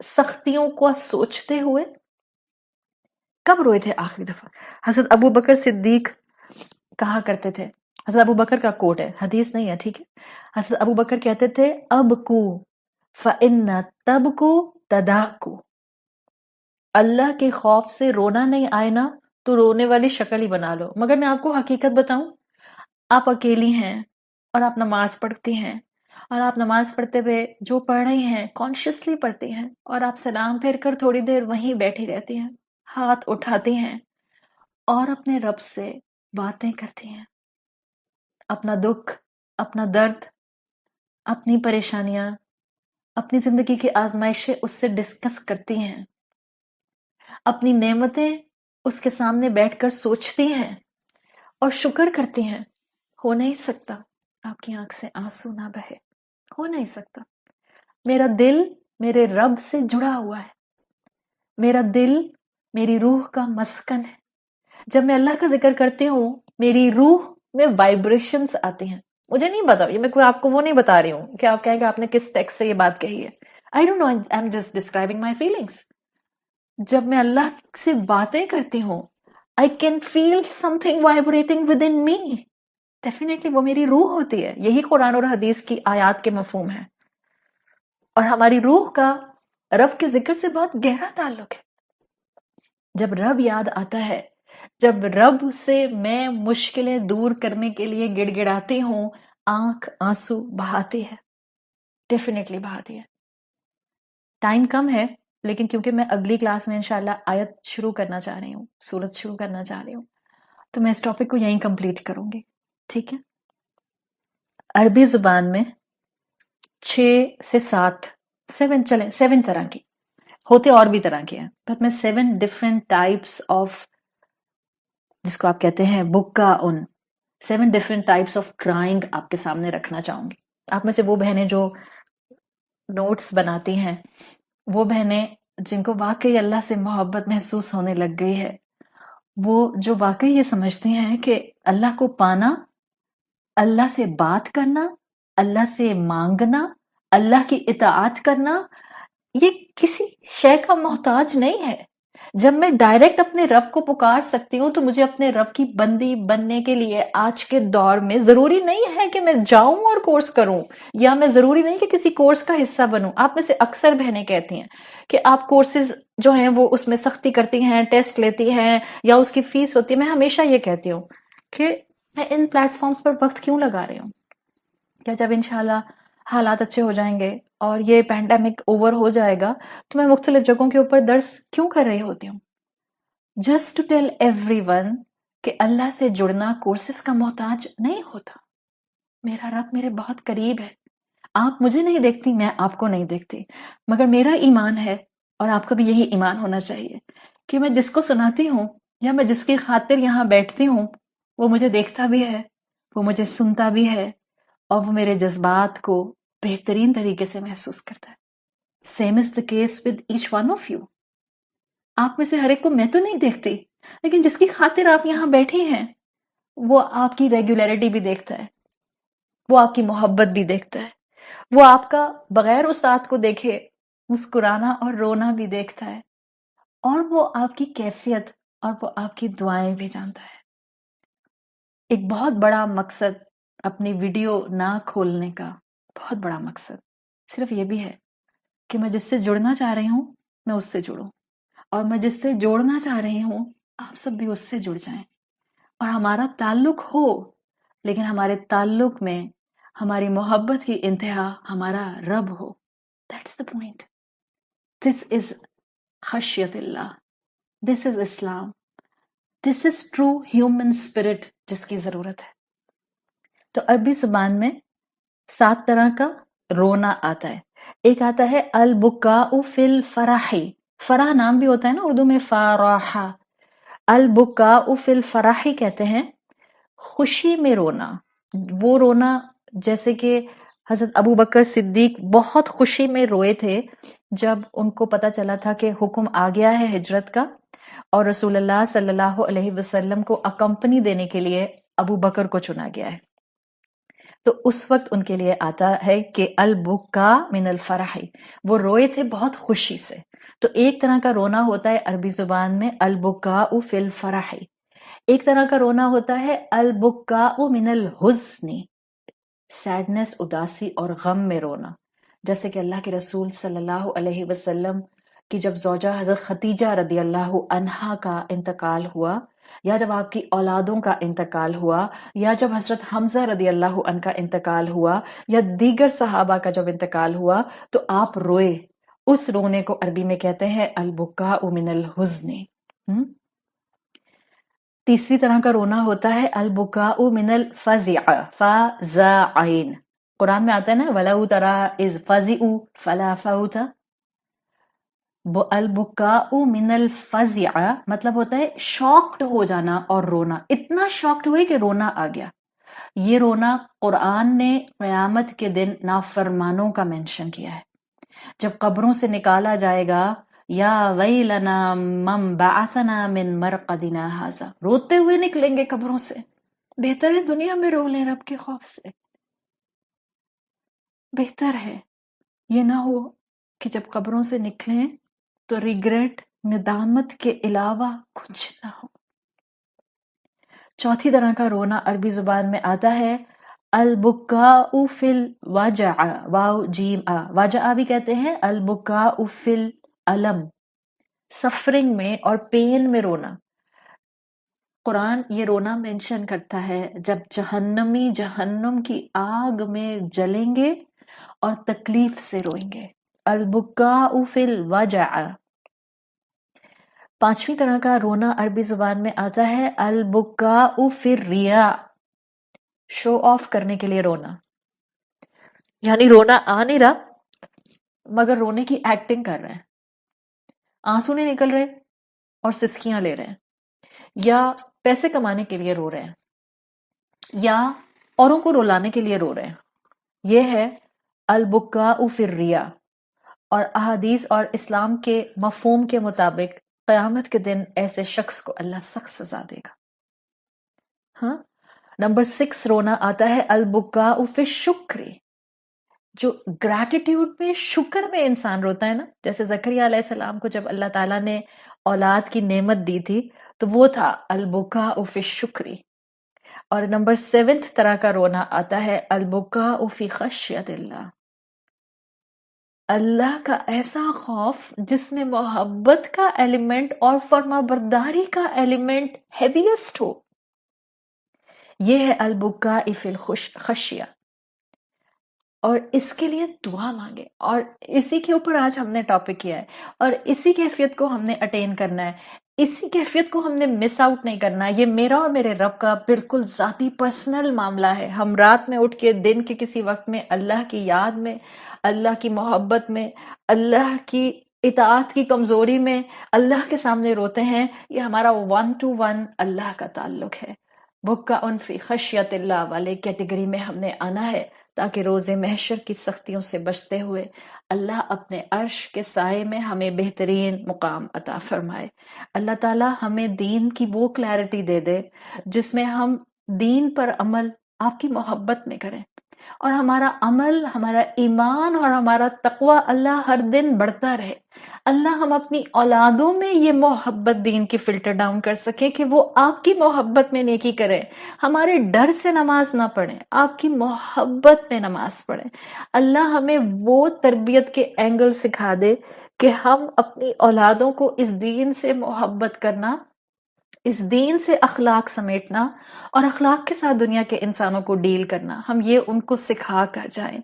سختیوں کو سوچتے ہوئے؟ کب روئے تھے آخری دفعہ؟ حضرت ابو بکر صدیق کہا کرتے تھے، حضرت ابو بکر کا کوٹ ہے، حدیث نہیں ہے، ٹھیک ہے، حضرت ابو بکر کہتے تھے ابکو فإن تبکو تداکو، اللہ کے خوف سے رونا نہیں آئے نا تو رونے والی شکل ہی بنا لو۔ مگر میں آپ کو حقیقت بتاؤں، آپ اکیلی ہیں اور آپ نماز پڑھتی ہیں، اور آپ نماز پڑھتے ہوئے جو پڑھ رہی ہیں کانشیسلی پڑھتی ہیں، اور آپ سلام پھیر کر تھوڑی دیر وہیں بیٹھی رہتی ہیں، ہاتھ اٹھاتی ہیں اور اپنے رب سے باتیں کرتی ہیں، اپنا دکھ، اپنا درد، اپنی پریشانیاں، اپنی زندگی کی آزمائشیں اس سے ڈسکس کرتی ہیں، اپنی نعمتیں اس کے سامنے بیٹھ کر سوچتی ہیں اور شکر کرتی ہیں۔ ہو نہیں سکتا آپ کی آنکھ سے آنسو نہ بہے، ہو نہیں سکتا۔ میرا دل میرے رب سے جڑا ہوا ہے، میرا دل میری روح کا مسکن ہے۔ جب میں اللہ کا ذکر کرتی ہوں میری روح میں وائبریشنز آتی ہیں۔ مجھے نہیں پتا، یہ میں کوئی آپ کو وہ نہیں بتا رہی ہوں کہ آپ کہیں کہ آپ نے کس ٹیکسٹ سے یہ بات کہی ہے۔ I don't know, I'm just describing my feelings۔ جب میں اللہ سے باتیں کرتی ہوں I can feel something vibrating within me۔ Definitely وہ میری روح ہوتی ہے۔ یہی قرآن اور حدیث کی آیات کے مفہوم ہے، اور ہماری روح کا رب کے ذکر سے بہت گہرا تعلق ہے۔ جب رب یاد آتا ہے، جب رب سے میں مشکلیں دور کرنے کے لیے گڑ گڑاتی ہوں، آنکھ آنسو بہاتی ہے، ڈیفینیٹلی بہاتی ہے۔ ٹائم کم ہے، لیکن کیونکہ میں اگلی کلاس میں انشاءاللہ آیت شروع کرنا چاہ رہی ہوں، سورت شروع کرنا چاہ رہی ہوں، تو میں اس ٹاپک کو یہیں کمپلیٹ کروں گی، ٹھیک ہے۔ عربی زبان میں 6 سے 7 طرح کی ہوتے، اور بھی طرح کے ہیں، بٹ میں 7 ڈفرینٹ ٹائپس آف، جس کو آپ کہتے ہیں بکا ان، 7 ڈفرینٹ ٹائپس آف کرائنگ آپ کے سامنے رکھنا چاہوں گی۔ آپ میں سے وہ بہنیں جو نوٹس بناتی ہیں، وہ بہنیں جن کو واقعی اللہ سے محبت محسوس ہونے لگ گئی ہے، وہ جو واقعی یہ سمجھتی ہیں کہ اللہ کو پانا، اللہ سے بات کرنا، اللہ سے مانگنا، اللہ کی اطاعت کرنا، یہ کسی شے کا محتاج نہیں ہے۔ جب میں ڈائریکٹ اپنے رب کو پکار سکتی ہوں تو مجھے اپنے رب کی بندی بننے کے لیے آج کے دور میں ضروری نہیں ہے کہ میں جاؤں اور کورس کروں، یا میں ضروری نہیں کہ کسی کورس کا حصہ بنوں۔ آپ میں سے اکثر بہنیں کہتی ہیں کہ آپ کورسز جو ہیں وہ اس میں سختی کرتی ہیں، ٹیسٹ لیتی ہیں، یا اس کی فیس ہوتی ہے۔ میں ہمیشہ یہ کہتی ہوں کہ میں ان پلیٹ فارمز پر وقت کیوں لگا رہی ہوں؟ کیا جب انشاءاللہ حالات اچھے ہو جائیں گے اور یہ پینڈیمک اوور ہو جائے گا تو میں مختلف جگہوں کے اوپر درس کیوں کر رہی ہوتی ہوں؟ Just to tell everyone کہ اللہ سے جڑنا کورسز کا محتاج نہیں ہوتا۔ میرا رب میرے بہت قریب ہے، آپ مجھے نہیں دیکھتی، میں آپ کو نہیں دیکھتی، مگر میرا ایمان ہے، اور آپ کا بھی یہی ایمان ہونا چاہیے، کہ میں جس کو سناتی ہوں یا میں جس کی خاطر یہاں بیٹھتی ہوں وہ مجھے دیکھتا بھی ہے، وہ مجھے سنتا بھی ہے، اور وہ میرے جذبات کو بہترین طریقے سے محسوس کرتا ہے۔ Same is the case with each one of you. آپ میں سے ہر ایک کو میں تو نہیں دیکھتی، لیکن جس کی خاطر آپ یہاں بیٹھے ہیں وہ آپ کی ریگولیرٹی بھی دیکھتا ہے، وہ آپ کی محبت بھی دیکھتا ہے، وہ آپ کا بغیر استاد کو دیکھے مسکرانا اور رونا بھی دیکھتا ہے، اور وہ آپ کی کیفیت اور وہ آپ کی دعائیں بھی جانتا ہے۔ ایک بہت بڑا مقصد اپنی ویڈیو نہ کھولنے کا، بہت بڑا مقصد صرف یہ بھی ہے کہ میں جس سے جڑنا چاہ رہی ہوں میں اس سے جڑوں، اور میں جس سے جوڑنا چاہ رہی ہوں آپ سب بھی اس سے جڑ جائیں، اور ہمارا تعلق ہو، لیکن ہمارے تعلق میں ہماری محبت کی انتہا ہمارا رب ہو۔ That's the point۔ This is خشیت اللہ، this is Islam, this is true human spirit جس کی ضرورت ہے۔ تو عربی زبان میں 7 طرح کا رونا آتا ہے۔ ایک آتا ہے البکاء فی الفرح، فرح نام بھی ہوتا ہے نا اردو میں، فرح، البکاء فی الفرح کہتے ہیں خوشی میں رونا۔ وہ رونا جیسے کہ حضرت ابو بکر صدیق بہت خوشی میں روئے تھے جب ان کو پتا چلا تھا کہ حکم آ گیا ہے ہجرت کا، اور رسول اللہ صلی اللہ علیہ وسلم کو اکمپنی دینے کے لیے ابو بکر کو چنا گیا ہے۔ تو اس وقت ان کے لیے آتا ہے کہ البکا من الفرح، وہ روئے تھے بہت خوشی سے. تو ایک طرح کا رونا ہوتا ہے عربی زبان میں البکاء فی الفرح، ایک طرح کا رونا ہوتا ہے البکاء من الحزن، سیڈنس، اداسی اور غم میں رونا. جیسے کہ اللہ کے رسول صلی اللہ علیہ وسلم کی جب زوجہ حضرت ختیجہ رضی اللہ عنہا کا انتقال ہوا، یا جب آپ کی اولادوں کا انتقال ہوا، یا جب حضرت حمزہ رضی اللہ عنہ کا انتقال ہوا، یا دیگر صحابہ کا جب انتقال ہوا، تو آپ روئے. اس رونے کو عربی میں کہتے ہیں البکاء من الحزن. تیسری طرح کا رونا ہوتا ہے البکاء من الفزع، فزعین. قرآن میں آتا ہے نا وَلَوْ تَرَىٰ إِذْ فَزِعُوا فَلَا فَوْتَ. البکاء من الفزع مطلب ہوتا ہے شاکڈ ہو جانا اور رونا، اتنا شاکڈ ہوئے کہ رونا آ گیا. یہ رونا قرآن نے قیامت کے دن نافرمانوں کا مینشن کیا ہے. جب قبروں سے نکالا جائے گا یا ویلنا من بعثنا من مرقدنا ھذا، روتے ہوئے نکلیں گے قبروں سے. بہتر ہے دنیا میں رو لیں رب کے خوف سے، بہتر ہے یہ نہ ہو کہ جب قبروں سے نکلیں تو ریگریٹ، ندامت کے علاوہ کچھ نہ ہو. چوتھی طرح کا رونا عربی زبان میں آتا ہے البکاء فی الوجع، واو جیم آ، وجع بھی کہتے ہیں. البکاء فی الالم، سفرنگ میں اور پین میں رونا. قرآن یہ رونا مینشن کرتا ہے جب جہنمی جہنم کی آگ میں جلیں گے اور تکلیف سے روئیں گے. البکاء فی الوجع. پانچویں طرح کا رونا عربی زبان میں آتا ہے البکاء فی الریاء، شو آف کرنے کے لیے رونا. یعنی رونا آ نہیں رہا مگر رونے کی ایکٹنگ کر رہے ہیں، آنسو نہیں نکل رہے اور سسکیاں لے رہے ہیں، یا پیسے کمانے کے لیے رو رہے ہیں، یا اوروں کو رلانے کے لیے رو رہے ہیں. یہ ہے البکاء فی الریاء. اور احادیث اور اسلام کے مفہوم کے مطابق قیامت کے دن ایسے شخص کو اللہ سخت سزا دے گا. ہاں. نمبر 6 رونا آتا ہے البکاء فی الشکر، جو گریٹیٹیوڈ میں، شکر میں انسان روتا ہے نا. جیسے زکریا علیہ السلام کو جب اللہ تعالیٰ نے اولاد کی نعمت دی تھی تو وہ تھا البکاء فی الشکر. اور نمبر 7 طرح کا رونا آتا ہے البکاء فی خشیت اللہ، اللہ کا ایسا خوف جس میں محبت کا ایلیمنٹ اور فرما برداری کا ایلیمنٹ ہیویسٹ ہو. یہ ہے البکاء فی الخشیہ. اور اس کے لیے دعا مانگے، اور اسی کے اوپر آج ہم نے ٹاپک کیا ہے، اور اسی کیفیت کو ہم نے اٹین کرنا ہے، اسی کیفیت کو ہم نے مس آؤٹ نہیں کرنا ہے. یہ میرا اور میرے رب کا بالکل ذاتی پرسنل معاملہ ہے. ہم رات میں اٹھ کے دن کے کسی وقت میں اللہ کی یاد میں، اللہ کی محبت میں، اللہ کی اطاعت کی کمزوری میں اللہ کے سامنے روتے ہیں. یہ ہمارا 1 to 1 اللہ کا تعلق ہے. بکا ان فی خشیت اللہ والے کیٹیگری میں ہم نے آنا ہے تاکہ روز محشر کی سختیوں سے بچتے ہوئے اللہ اپنے عرش کے سائے میں ہمیں بہترین مقام عطا فرمائے. اللہ تعالی ہمیں دین کی وہ کلیرٹی دے دے جس میں ہم دین پر عمل آپ کی محبت میں کریں، اور ہمارا عمل، ہمارا ایمان اور ہمارا تقوی اللہ ہر دن بڑھتا رہے. اللہ ہم اپنی اولادوں میں یہ محبت دین کی فلٹر ڈاؤن کر سکیں کہ وہ آپ کی محبت میں نیکی کریں، ہمارے ڈر سے نماز نہ پڑھیں، آپ کی محبت میں نماز پڑھیں. اللہ ہمیں وہ تربیت کے اینگل سکھا دے کہ ہم اپنی اولادوں کو اس دین سے محبت کرنا، اس دین سے اخلاق سمیٹنا اور اخلاق کے ساتھ دنیا کے انسانوں کو ڈیل کرنا، ہم یہ ان کو سکھا کر جائیں.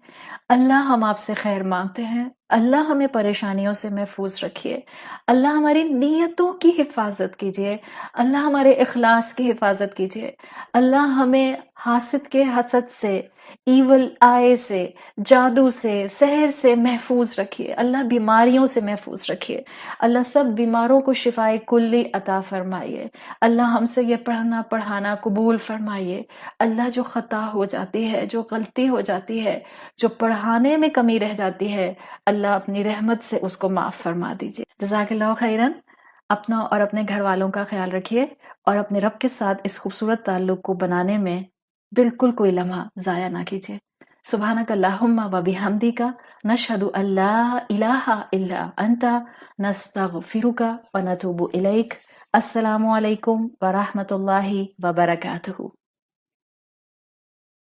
اللہ ہم آپ سے خیر مانگتے ہیں، اللہ ہمیں پریشانیوں سے محفوظ رکھیے، اللہ ہماری نیتوں کی حفاظت کیجیے، اللہ ہمارے اخلاص کی حفاظت کیجیے، اللہ ہمیں حاسد کے حسد سے، ایول آئے سے، جادو سے، سحر سے محفوظ رکھیے، اللہ بیماریوں سے محفوظ رکھیے، اللہ سب بیماروں کو شفائے کلی عطا فرمائیے. اللہ ہم سے یہ پڑھنا پڑھانا قبول فرمائیے. اللہ جو خطا ہو جاتی ہے، جو غلطی ہو جاتی ہے، جو پڑھانے میں کمی رہ جاتی ہے، اللہ اپنی رحمت سے اس کو معاف فرما دیجیے. جزاک اللہ خیرن. اپنا اور اپنے گھر والوں کا خیال رکھیے اور اپنے رب کے ساتھ اس خوبصورت تعلق کو بنانے میں بالکل کوئی لمحہ ضائع نہ کیجیے. سبحانک اللہم و بحمدک نشہد ان لا الہ الا انت نستغفرک و نتوب الیک. السلام علیکم ورحمۃ اللہ وبرکاتہ.